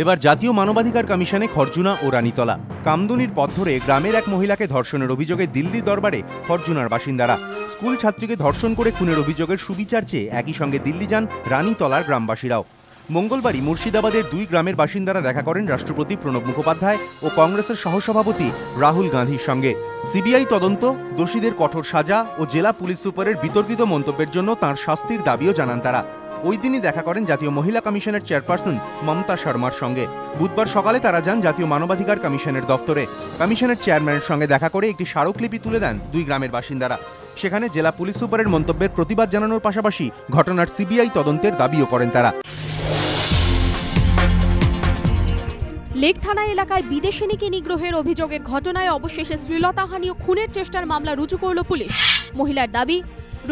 এবার জাতীয় মানবাধিকার কমিশনে খরজুনা ও রানীতলা। কামদুনির পথ ধরে গ্রামের এক মহিলাকে ধর্ষণের অভিযোগে দিল্লি দরবারে খরজুনার বাসিন্দারা। স্কুল ছাত্রীকে ধর্ষণ করে খুনের অভিযোগের সুবিচার চেয়ে একই সঙ্গে দিল্লি যান রানীতলার গ্রামবাসীরাও। মঙ্গলবারই মুর্শিদাবাদের দুই গ্রামের বাসিন্দারা দেখা করেন রাষ্ট্রপতি প্রণব মুখোপাধ্যায় ও কংগ্রেসের সহসভাপতি রাহুল গান্ধীর সঙ্গে। সিবিআই তদন্ত, দোষীদের কঠোর সাজা ও জেলা পুলিশ সুপারের বিতর্কিত মন্তব্যের জন্য তাঁর শাস্তির দাবিও জানান তারা। ওই দিনই দেখা করেন জাতীয় মহিলা কমিশনের চেয়ারপারসন মমতা শর্মার সঙ্গে। বুধবার সকালে তারা যান জাতীয় মানবাধিকার কমিশনের দফতরে। কমিশনের চেয়ারম্যানের সঙ্গে দেখা করে একটি স্মারকলিপি তুলে দেন দুই গ্রামের বাসিন্দারা। সেখানে জেলা পুলিশ সুপারের মন্তব্যের প্রতিবাদ জানানোর পাশাপাশি ঘটনার সিবিআই তদন্তের দাবিও করেন তারা। লেক থানা এলাকায় বিদেশিনীকে নিগ্রহের অভিযোগের ঘটনায় অবশেষে শ্লীলতাহানি ও খুনের চেষ্টার মামলা রুজু করল পুলিশ। মহিলার দাবি,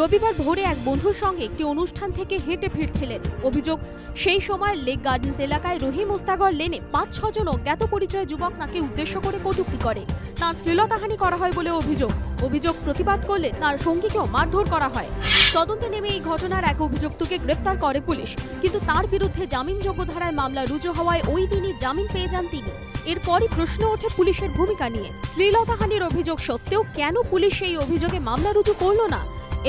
রবিবার ভোরে এক বন্ধুর সঙ্গে একটি অনুষ্ঠান থেকে হেঁটে ফিরছিলেন। অভিযোগ, সেই সময় লেক গার্ডেন্স এলাকায় রহিম মুস্তাগর লেনে ৫-৬ জন অজ্ঞাত পরিচয় যুবক তাকে উদ্দেশ্য করে কটূক্তি করে। তার শ্লীলতাহানি করা হয় বলে অভিযোগ প্রতিবাদ করলে তার সঙ্গীকেও মারধর করা হয়। তদন্তে নেমে এই ঘটনার এক অভিযুক্তকে গ্রেপ্তার করে পুলিশ, কিন্তু তার বিরুদ্ধে জামিনযোগ্য ধারায় মামলা রুজু হওয়ায় ওই দিনই জামিন পেয়ে যান তিনি। এরপরই প্রশ্ন ওঠে পুলিশের ভূমিকা নিয়ে। শ্লীলতাহানির অভিযোগ সত্ত্বেও কেন পুলিশ এই অভিযোগে মামলা রুজু করল না?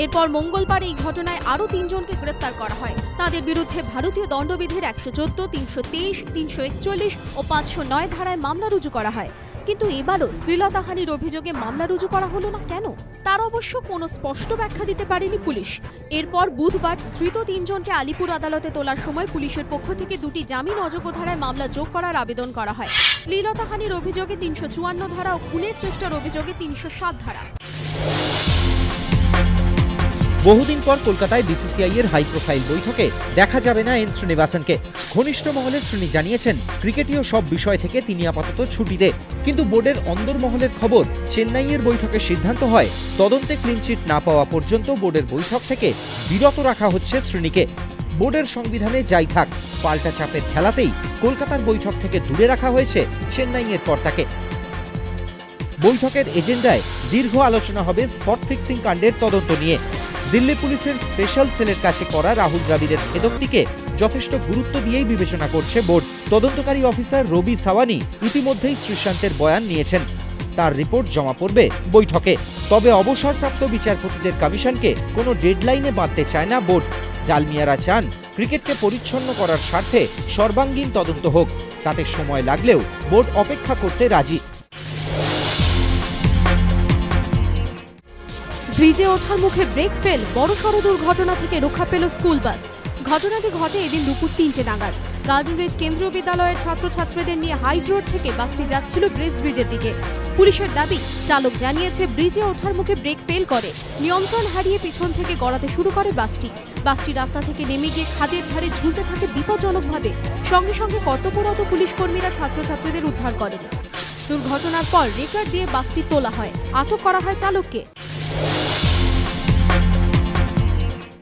এরপর মঙ্গলবার এই ঘটনায় আরও ৩ জনকে গ্রেপ্তার করা হয়। তাদের বিরুদ্ধে ভারতীয় দণ্ডবিধির ১১৪, ৩২৩, ৩৪১ ও ৫০৯ ধারায় মামলা রুজু করা হয়। কিন্তু এবারও শ্লীলতাহানির অভিযোগে মামলা রুজু করা হলো না কেন? তার অবশ্য কোনো স্পষ্ট ব্যাখ্যা দিতে পারেনি পুলিশ। এরপর বুধবার ধৃত ৩ জনকে আলিপুর আদালতে তোলার সময় পুলিশের পক্ষ থেকে ২টি জামিন অযোগ্য ধারায় মামলা যোগ করার আবেদন করা হয়। শ্লীলতাহানির অভিযোগে ৩৫৪ ধারা ও খুনের চেষ্টার অভিযোগে ৩০৭ ধারা। বহুদিন পর কলকাতায় বিসিসিআই এর হাই প্রোফাইল বৈঠকে দেখা যাবে না এন শ্রীনিবাসনকে। ঘনিষ্ঠ মহলের শ্রীনি জানিয়েছেন, ক্রিকেটীয় সব বিষয় থেকে তিনি আপাতত ছুটিতে। কিন্তু বোর্ডের অন্দরমহলের খবর, চেন্নাইয়ের বৈঠকে সিদ্ধান্ত হয় তদন্তে ক্লিনচিট না পাওয়া পর্যন্ত বোর্ডের বৈঠক থেকে বিরত রাখা হচ্ছে শ্রীনিকে। বোর্ডের সংবিধানে যাই থাক, পাল্টা চাপের খেলাতেই কলকাতার বৈঠক থেকে দূরে রাখা হয়েছে চেন্নাইয়ের কর্তাকে। বৈঠকের এজেন্ডায় দীর্ঘ আলোচনা হবে স্পট ফিক্সিং কাণ্ডের তদন্ত নিয়ে। দিল্লি পুলিশের স্পেশাল সেলের কাছে করা রাহুল দ্রাবিড়ের খেদকটিকে যথেষ্ট গুরুত্ব দিয়েই বিবেচনা করছে বোর্ড। তদন্তকারী অফিসার রবি সাওয়ানি ইতিমধ্যেই শ্রীশান্তের বয়ান নিয়েছেন। তার রিপোর্ট জমা পড়বে বৈঠকে। তবে অবসরপ্রাপ্ত বিচারপতিদের কমিশনকে কোনো ডেডলাইনে বাঁধতে চায় না বোর্ড। ডালমিয়ারা চান ক্রিকেটকে পরিচ্ছন্ন করার স্বার্থে সর্বাঙ্গীন তদন্ত হোক। তাতে সময় লাগলেও বোর্ড অপেক্ষা করতে রাজি। ব্রিজে ওঠার মুখে ব্রেক ফেল, বড়সড় দুর্ঘটনা থেকে রক্ষা পেল স্কুল বাস। ঘটনাটি ঘটে এদিন দুপুর ৩টে নাগাদ। গার্ডেন রিজ কেন্দ্রীয় বিদ্যালয়ের ছাত্রছাত্রীদের নিয়ে হাইট রোড থেকে বাসটি যাচ্ছিল ব্রিজের দিকে। পুলিশের দাবি, চালক জানিয়েছে ব্রিজে ওঠার মুখে ব্রেক ফেল করে নিয়ন্ত্রণ হারিয়ে পিছন থেকে গড়াতে শুরু করে বাসটি। রাস্তা থেকে নেমে গিয়ে খাদের ধারে ঝুলতে থাকে বিপজ্জনকভাবে। সঙ্গে সঙ্গে কর্তব্যরত পুলিশ কর্মীরা ছাত্রছাত্রীদের উদ্ধার করেন। দুর্ঘটনার পর রেকার দিয়ে বাসটি তোলা হয়, আটক করা হয় চালককে।